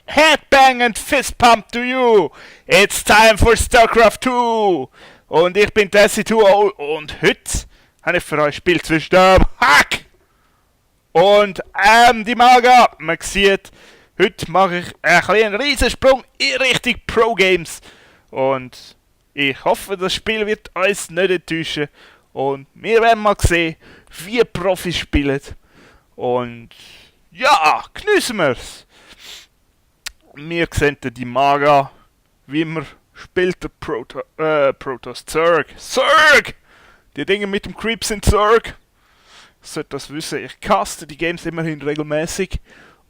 Headbang and Fist Pump to you. It's time for StarCraft 2. Und ich bin Desi2 und heute habe ich für euch ein Spiel zwischen dem Hack und die Maga. Man sieht, heute mache ich einen Riesensprung in Richtung Pro Games. Und ich hoffe, das Spiel wird uns nicht enttäuschen. Und wir werden mal sehen, wie Profis spielen. Und ja, geniessen wir's. Wir sehen die Maga, wie immer spielt der Protoss Zerg. Zerg! Die Dinge mit dem Creep sind Zerg. Ich sollte das wissen, ich caste die Games immerhin regelmäßig.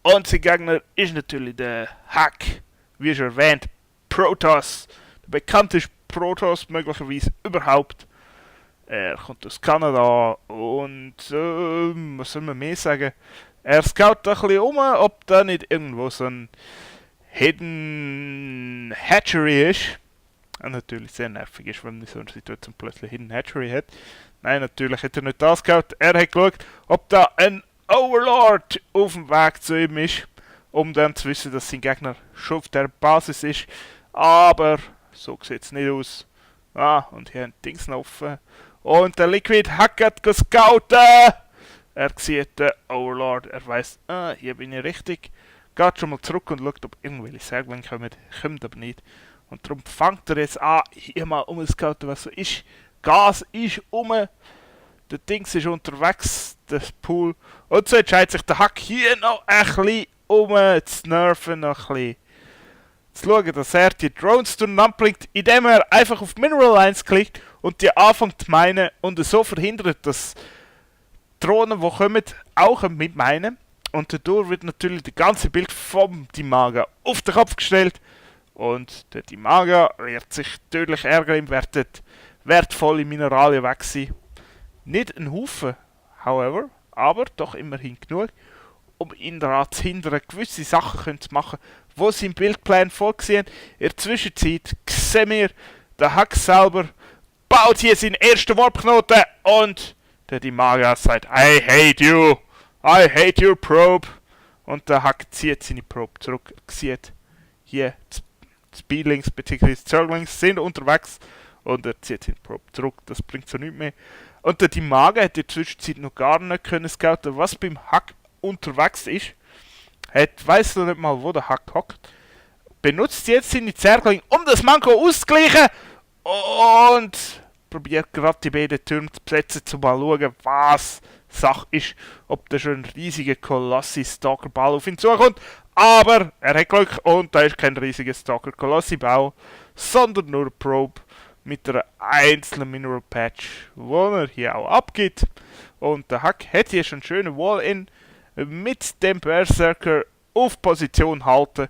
Und sein Gegner ist natürlich der Hack. Wie schon erwähnt, Protoss. Der bekannteste Protoss möglicherweise überhaupt. Er kommt aus Kanada und was soll man mehr sagen? Er scout ein bisschen um, ob da nicht irgendwo so ein Hidden Hatchery ist. Und natürlich sehr nervig ist, wenn man in so einer Situation plötzlich Hidden Hatchery hat. Nein, natürlich hat er nicht das geschaut. Er hat geschaut, ob da ein Overlord auf dem Weg zu ihm ist, um dann zu wissen, dass sein Gegner schon auf der Basis ist. Aber so sieht es nicht aus. Ah, und hier ein Dings noch offen. Und der Liquid Hack hat gescouten. Er sieht den Overlord. Er weiss, hier bin ich richtig. Geht schon mal zurück und schaut, ob irgendwelche Säglinge kommen. Kommt aber nicht. Und darum fängt er jetzt an, hier mal umzuscouten, was so ist. Gas ist um. Der Dings ist unterwegs, das Pool. Und so entscheidet sich der Hack hier noch ein bisschen zu nerven, noch ein bisschen zu schauen, dass er die Drones durcheinander bringt, indem er einfach auf Mineral 1 klickt und die anfängt zu meinen und so verhindert, dass Drohnen, die kommen, auch mit meinen. Und dadurch wird natürlich das ganze Bild vom Dimaga auf den Kopf gestellt. Und der Dimaga wird sich tödlich ärgern, wird wertvolle Mineralien weg sein. Nicht ein Haufen, however, aber doch immerhin genug, um ihn daran zu hindern, gewisse Sachen zu machen, die sie im Bildplan vorgesehen. In der Zwischenzeit sehen wir, der Hack selber baut hier seinen ersten Warpknoten und der Dimaga sagt, I hate you. I hate your probe. Und der Hack zieht seine Probe zurück. Sieht hier, die Speedlings bzw. Zerglings sind unterwegs. Und er zieht seine Probe zurück. Das bringt so nichts mehr. Und der Dimaga hat in der Zwischenzeit noch gar nicht können scouten, was beim Hack unterwegs ist. Weiss noch nicht mal, wo der Hack hockt. Benutzt jetzt seine Zerglinge, um das Manko auszugleichen. Und probiert gerade die beiden Türme zu besetzen, um mal schauen, was Sache ist, ob da schon ein riesiger Kolossi-Stalker-Ball auf ihn zukommt. Aber er hat Glück und da ist kein riesiger Stalker-Kolossi-Ball, sondern nur eine Probe mit einer einzelnen Mineral-Patch, wo er hier auch abgibt. Und der Hack hat hier schon einen schönen Wall-In mit dem Berserker auf Position halten.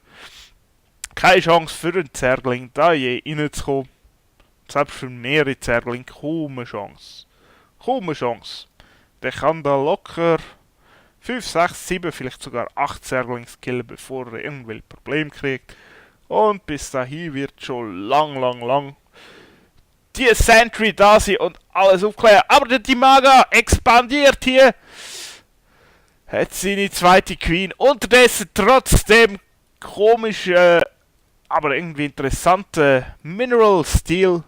Keine Chance für einen Zergling da je reinzukommen. Selbst für mehrere Zerglinge kaum eine Chance. Kaum eine Chance. Der kann da locker 5, 6, 7, vielleicht sogar 8 Zerglings killen, bevor er irgendwelche Probleme kriegt. Und bis dahin wird schon lang die Sentry da sein und alles aufklären. Aber der Dimaga expandiert hier. Hat seine zweite Queen. Unterdessen trotzdem komischen, aber irgendwie interessanten Mineral-Stil,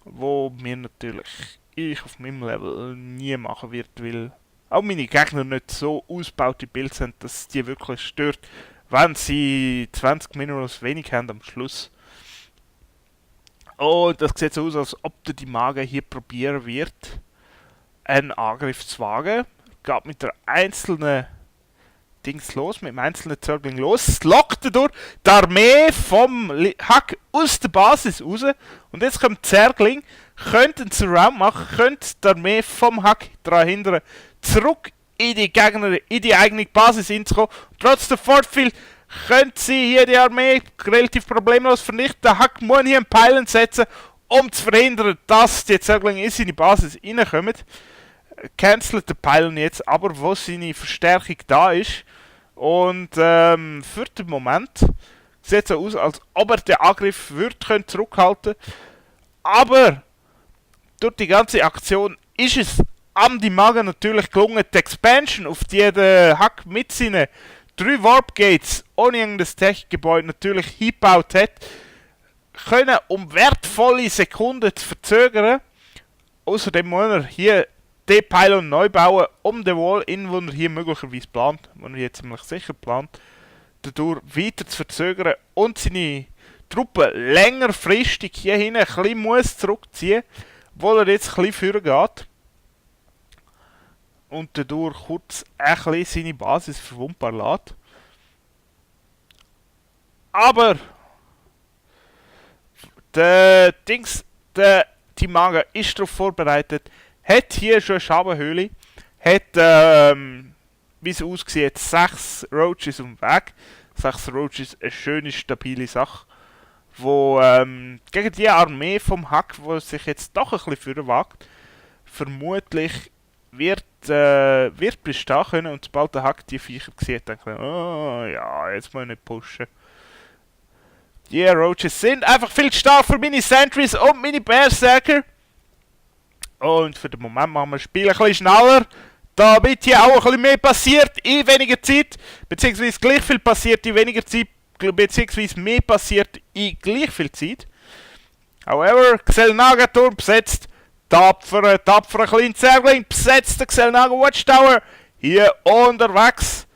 wo mir natürlich ich auf meinem Level nie machen wird, weil auch meine Gegner nicht so ausgebaute Builds sind, dass die wirklich stört, wenn sie 20 Minerals wenig haben am Schluss. Und das sieht so aus, als ob der Dimaga hier probieren wird, einen Angriff zu wagen. Geht mit der einzelnen Dings los, mit dem einzelnen Zergling los, lockt er durch die Armee vom Hack aus der Basis raus. Und jetzt kommt Zergling, könnte einen Surround machen, könnte die Armee vom Hack daran hindern, zurück in die Gegner, in die eigene Basis hinzukommen. Trotz der Fortfield können sie hier die Armee relativ problemlos vernichten. Der Hack muss hier einen Pylon setzen, um zu verhindern, dass die Zerglinge in seine Basis reinkommen. Cancelt den Pylon jetzt, aber wo seine Verstärkung da ist. Und für den Moment sieht es so aus, als ob er den Angriff zurückhalten könnte. Aber durch die ganze Aktion ist es am Dimaga natürlich gelungen, die Expansion, auf die der Hack mit seinen 3 Warp Gates ohne irgendein Tech-Gebäude natürlich hingebaut hat, können um wertvolle Sekunden zu verzögern. Außerdem muss er hier den Pylon neu bauen, um den Wall-In, den er hier möglicherweise plant, den er jetzt ziemlich sicher plant, dadurch weiter zu verzögern und seine Truppe längerfristig hier hinten ein bisschen muss zurückziehen, obwohl er jetzt ein bisschen führen geht. Und dadurch kurz ein bisschen seine Basis verwundbar lässt. Aber die Maga ist darauf vorbereitet, hat hier schon eine Schabenhöhle, hat, wie es aussieht, 6 Roaches um den Weg. 6 Roaches, eine schöne, stabile Sache, wo gegen die Armee vom Hack, die sich jetzt doch ein bisschen führen wagt, vermutlich wird bestehen können, und sobald der Hack die Viecher sieht, denkt er, oh ja, jetzt muss ich nicht pushen. Die Roaches sind einfach viel zu stark für meine Sentries und meine Berserker. Und für den Moment machen wir das Spiel ein bisschen schneller, damit hier auch ein bisschen mehr passiert in weniger Zeit, beziehungsweise gleich viel passiert in weniger Zeit, beziehungsweise mehr passiert in gleich viel Zeit. However, Xel'Naga-Turm besetzt, tapferer kleiner Zergling besetzt der Xel'Naga Watchtower, hier unterwegs,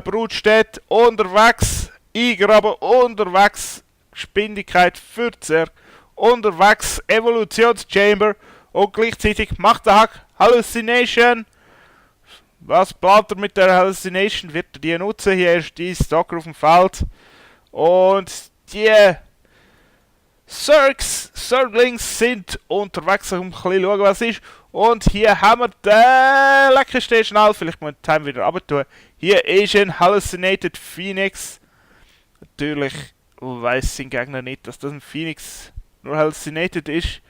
Brutstätte unterwegs, eingraben unterwegs, Geschwindigkeit für Zerg, unterwegs, Evolutionschamber und gleichzeitig macht der Hack Hallucination. Was plant er mit der Hallucination? Wird er die nutzen? Hier ist die Stalker auf dem Feld. Und die Zerglings sind unterwegs, um ein bisschen schauen, was ist. Und hier haben wir den leckersten schnell. Vielleicht muss ich den Time wieder runter tun. Hier ist ein Hallucinated Phoenix. Natürlich weiß sein Gegner nicht, dass das ein Phoenix nur Hallucinated ist.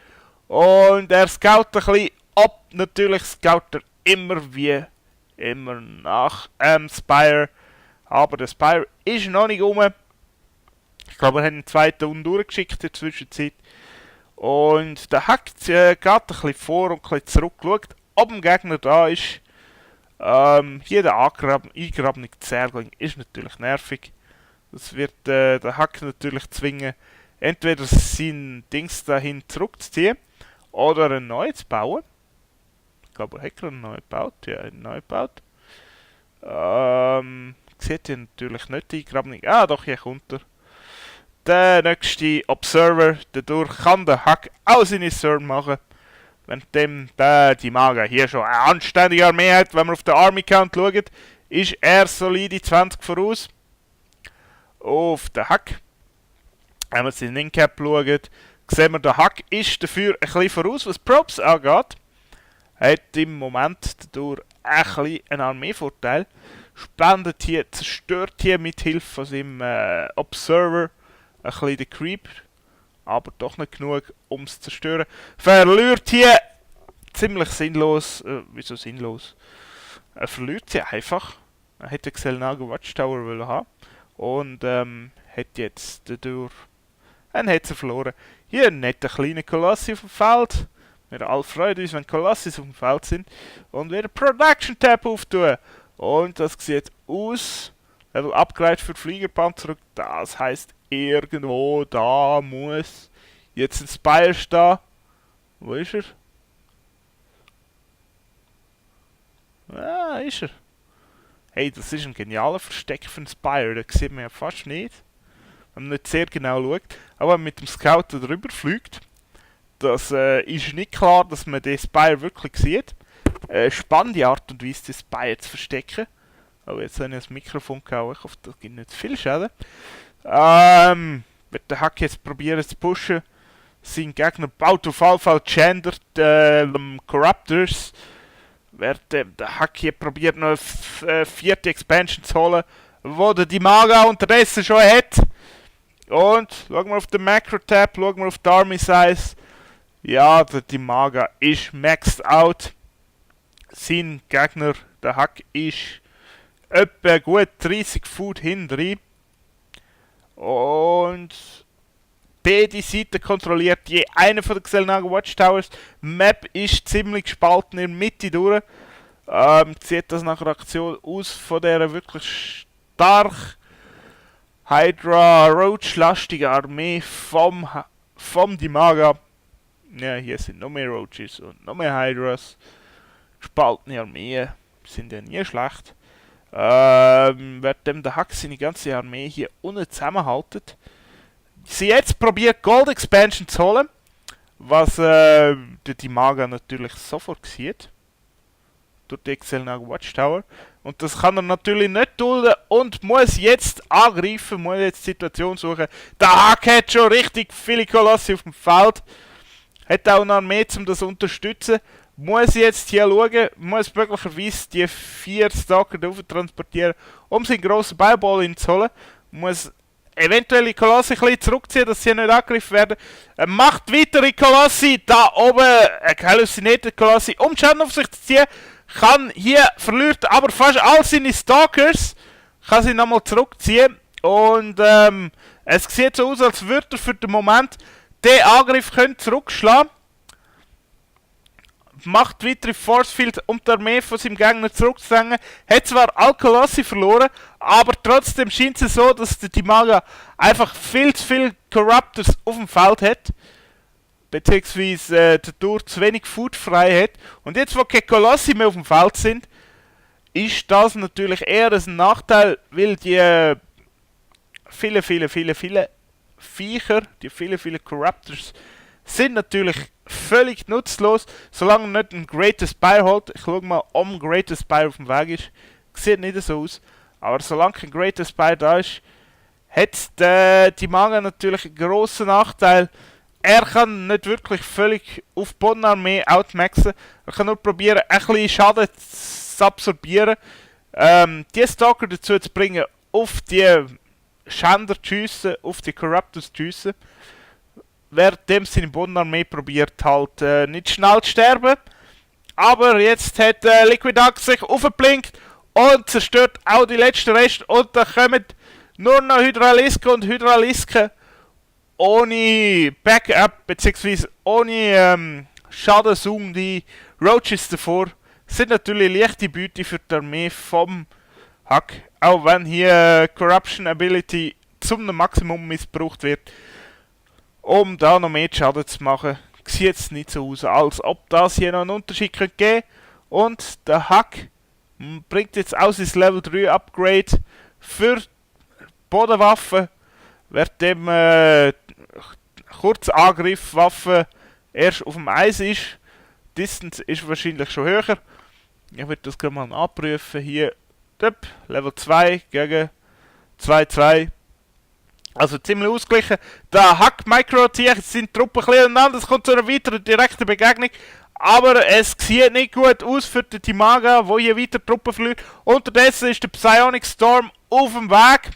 Und er scout ein bisschen ab. Natürlich scout er immer nach Spire. Aber der Spire ist noch nicht rum. Ich glaube, er hat einen zweiten durchgeschickt in der Zwischenzeit. Und der Hack geht ein bisschen vor und ein bisschen zurück. Schaut, ob ein Gegner da ist. Hier der eingegrabene Zergling ist natürlich nervig. Das wird der Hack natürlich zwingen, entweder sein Dings dahin zurückzuziehen oder ein neues zu bauen. Ich glaube, er hat gerade einen neu gebaut. Ja, einen neu gebaut. Sieht hier natürlich nicht eingraben. Ah, doch, hier kommt er. Der nächste Observer, dadurch kann der Hack auch seine Turn machen. Wenn die Maga hier schon eine anständige Armee hat, wenn man auf den Army Count schaut, ist er solide 20 voraus. Auf den Hack. Wenn man seinen In-Cap schaut, sehen wir, der Hack ist dafür ein bisschen voraus, was Props angeht. Hat im Moment dadurch ein bisschen einen Armeevorteil. Spendet hier, zerstört hier mit Hilfe von seinem Observer ein bisschen den Creep. Aber doch nicht genug, um es zu zerstören. Verliert hier ziemlich sinnlos. Wieso sinnlos? Er verliert sie einfach. Er hätte Xel'Naga Watchtower wollen haben. Und hat jetzt dadurch hat sie verloren. Hier ein netter kleiner Kolossi auf dem Feld. Wir alle freuen uns, wenn Kolossis auf dem Feld sind. Und wieder Production Tab auftun. Und das sieht aus. Level Upgrade für Fliegerpanzer. Das heisst, irgendwo da muss jetzt ein Spire stehen. Wo ist er? Ah, ist er. Hey, das ist ein genialer Versteck für einen Spire. Das sieht man ja fast nicht. Wenn man nicht sehr genau schaut. Aber wenn man mit dem Scout darüber fliegt, das ist nicht klar, dass man den Spire wirklich sieht. Spannende Art und Weise, den Spire zu verstecken. Aber jetzt habe ich das Mikrofon gehauen. Ich hoffe, das gibt nicht viel Schaden. Wird der Hack jetzt probieren zu pushen. Sein Gegner baut auf jeden Fall Gender Corruptors. Wird der Hack hier probiert noch eine 4. Expansion zu holen, wo der die Maga unterdessen schon hat. Und schauen wir auf den Macro-Tab, schauen wir auf die Army Size. Ja, der Maga ist maxed out. Sein Gegner, der Hack, ist etwa gut 30 Foot hinten. Und beide Seiten kontrolliert je eine von den Xel'Naga Watchtowers. Die Map ist ziemlich gespalten in der Mitte durch. Sieht das nach einer Aktion aus von dieser wirklich stark Hydra Roach-lastige Armee vom Dimaga. Ja, hier sind noch mehr Roaches und noch mehr Hydras. Gespaltene Armeen sind ja nie schlecht. Währenddem der Hack seine ganze Armee hier unten zusammenhaltet. Sie jetzt probiert Gold Expansion zu holen, was der Dimaga natürlich sofort sieht. Durch die Xel'Naga Watchtower. Und das kann er natürlich nicht dulden und muss jetzt angreifen, muss jetzt die Situation suchen. Der Hack hat schon richtig viele Kolossi auf dem Feld. Hat auch eine Armee, um das zu unterstützen. Muss jetzt hier schauen, muss möglicherweise die 4 Stalker drauf transportieren, um seinen grossen Bioball zu holen. Muss eventuell die Kolossi ein bisschen zurückziehen, dass sie nicht angegriffen werden. Er macht weitere Kolossi, da oben ein hallucinated Kolossi, um Schaden auf sich zu ziehen. Verliert aber fast all seine Stalkers, kann sie nochmal zurückziehen. Und es sieht so aus, als würde er für den Moment den Angriff zurückschlagen. Macht weitere Forcefield, um die Armee von seinem Gegner zurückzudrängen. Hat zwar alle Kolossi verloren, aber trotzdem scheint es so, dass der Dimaga einfach viel zu viele Corruptors auf dem Feld hat. Beziehungsweise dadurch zu wenig Food frei hat. Und jetzt, wo keine Kolossi mehr auf dem Feld sind, ist das natürlich eher ein Nachteil, weil die viele Viecher, die viele Corruptors, sind natürlich völlig nutzlos, solange er nicht einen Greatest Spy holt. Ich schau mal, ob ein Greatest Spy auf dem Weg ist. Sieht nicht so aus. Aber solange kein Greatest Spy da ist, hat die Manga natürlich einen grossen Nachteil. Er kann nicht wirklich völlig auf die Bodenarmee outmaxen. Er kann nur probieren, ein bisschen Schaden zu absorbieren. Die Stalker dazu zu bringen, auf die Schänder zu schiessen, auf die Corruptors zu schiessen. Währenddem seine Bodenarmee probiert halt nicht schnell zu sterben. Aber jetzt hat Liquid Ark sich aufgeblinkt und zerstört auch die letzten Reste. Und da kommen nur noch Hydralisken und Hydralisken ohne Backup bzw. ohne Schaden die Roaches davor. Sind natürlich leichte Beute für die Armee vom Hack. Auch wenn hier Corruption Ability zum Maximum missbraucht wird, um da noch mehr Schaden zu machen. Sieht es nicht so aus, als ob das hier noch einen Unterschied geben könnte. Und der Hack bringt jetzt auch sein Level 3 Upgrade für Bodenwaffen, während Kurzangriffwaffe erst auf dem Eis ist. Distance ist wahrscheinlich schon höher. Ich werde das gerade mal abprüfen. Hier, Level 2 gegen 2-2. Also ziemlich ausgeglichen. Der Hack Micro zieht seine Truppe ein bisschen aneinander. Es kommt zu einer weiteren direkten Begegnung. Aber es sieht nicht gut aus für den Dimaga, wo hier weiter Truppen verliert. Unterdessen ist der Psionic Storm auf dem Weg.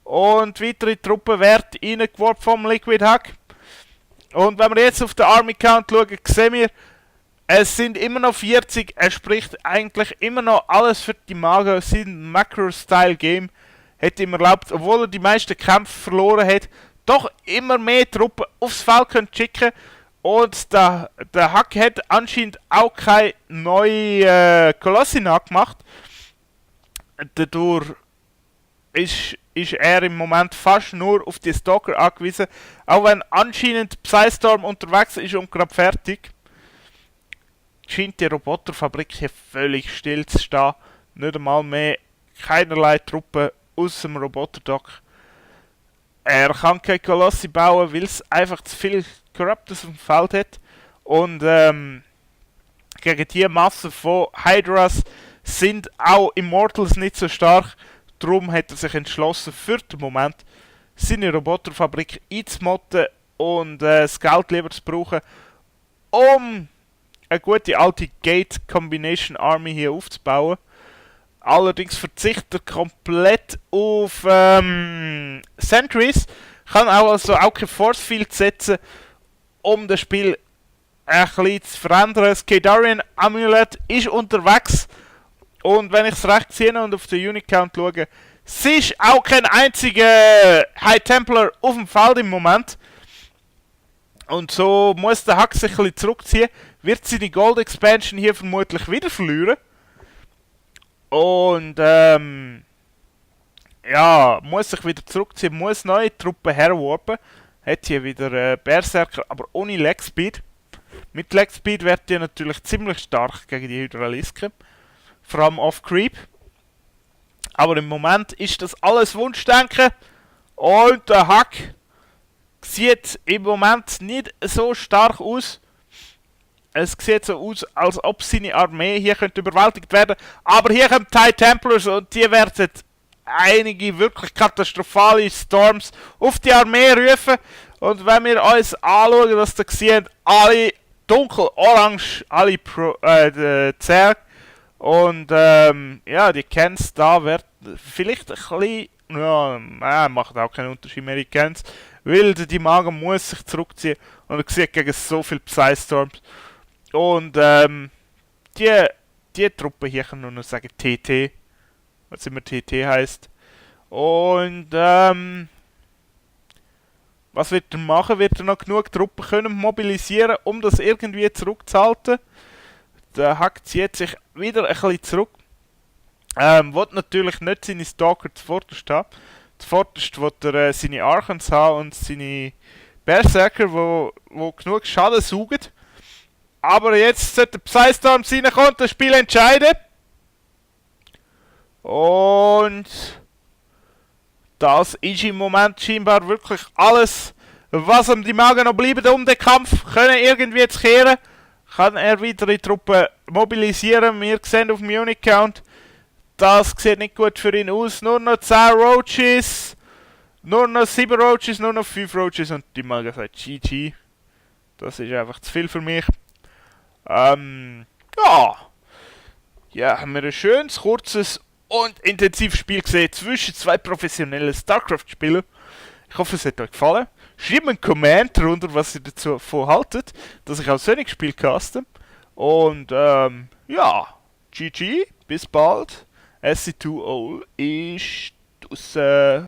Und weitere Truppen werden reingeworfen vom Liquid Hack. Und wenn wir jetzt auf den Army Count schauen, sehen wir, es sind immer noch 40. Er spricht eigentlich immer noch alles für die Dimaga. Sein Macro-Style-Game hat ihm erlaubt, obwohl er die meisten Kämpfe verloren hat, doch immer mehr Truppen aufs Feld können schicken. Und der Hack hat anscheinend auch keine neue Kolossi nachgemacht. Dadurch ist er im Moment fast nur auf die Stalker angewiesen. Auch wenn anscheinend Psystorm unterwegs ist und gerade fertig, scheint die Roboterfabrik hier völlig still zu stehen. Nicht einmal mehr, keinerlei Truppen aus dem Roboterdock. Er kann keine Kolossi bauen, weil es einfach zu viel Corruptors auf dem Feld hat. Und gegen die Masse von Hydras sind auch Immortals nicht so stark. Darum hat er sich entschlossen, für den Moment seine Roboterfabrik einzumotten und das Geld lieber zu brauchen, um eine gute alte Gate Combination Army hier aufzubauen. Allerdings verzichtet er komplett auf Sentries, kann also auch kein Force Field setzen, um das Spiel ein bisschen zu verändern. Das Kadarian Amulet ist unterwegs und wenn ich es recht sehe und auf den Unit Count schaue, es ist auch kein einziger High Templar auf dem Feld im Moment. Und so muss der Hack sich ein bisschen zurückziehen, wird seine Gold Expansion hier vermutlich wieder verlieren. Und ja, muss sich wieder zurückziehen, muss neue Truppen herwarpen. Hat hier wieder Berserker, aber ohne Leg Speed. Mit Leg Speed wird die natürlich ziemlich stark gegen die Hydralisken. Vor allem auf Creep. Aber im Moment ist das alles Wunschdenken. Und der Hack sieht im Moment nicht so stark aus. Es sieht so aus, als ob seine Armee hier könnte überwältigt werden. Aber hier kommen TIE Templars und die werden einige wirklich katastrophale Storms auf die Armee rufen. Und wenn wir uns anschauen, was da sehen, alle dunkel-orange, alle Zerg. Und ja, die Cans da wird vielleicht ein bisschen, ja, macht auch keinen Unterschied mehr, die Cans. Weil die Magen muss sich zurückziehen und er sieht gegen so viele Psy-Storms. Und die Truppe hier kann nur noch sagen TT, was immer TT heißt. Und was wird er machen? Wird er noch genug Truppen können mobilisieren, um das irgendwie zurückzuhalten? Der Hack zieht sich wieder ein bisschen zurück. Will natürlich nicht seine Stalker zuvorderst haben. Zuvorderst will er seine Archons haben und seine Berserker, wo genug Schaden saugen. Aber jetzt sollte der Psystorm reinkommen und das Spiel entscheiden. Und das ist im Moment scheinbar wirklich alles, was ihm die Magen noch bleibt, um den Kampf können irgendwie zu kehren. Kann er weitere Truppen mobilisieren. Wir sehen auf dem Unit-Count, das sieht nicht gut für ihn aus. Nur noch 10 Roaches, nur noch 7 Roaches, nur noch 5 Roaches und die Magen sagt GG. Das ist einfach zu viel für mich. Ja. Ja, haben wir ein schönes, kurzes und intensives Spiel gesehen zwischen zwei professionellen StarCraft-Spielern. Ich hoffe, es hat euch gefallen. Schreibt einen Comment drunter, was ihr dazu haltet, dass ich auch Sonic Spiel caste. Und ja, GG, bis bald. SC2O ist draussen.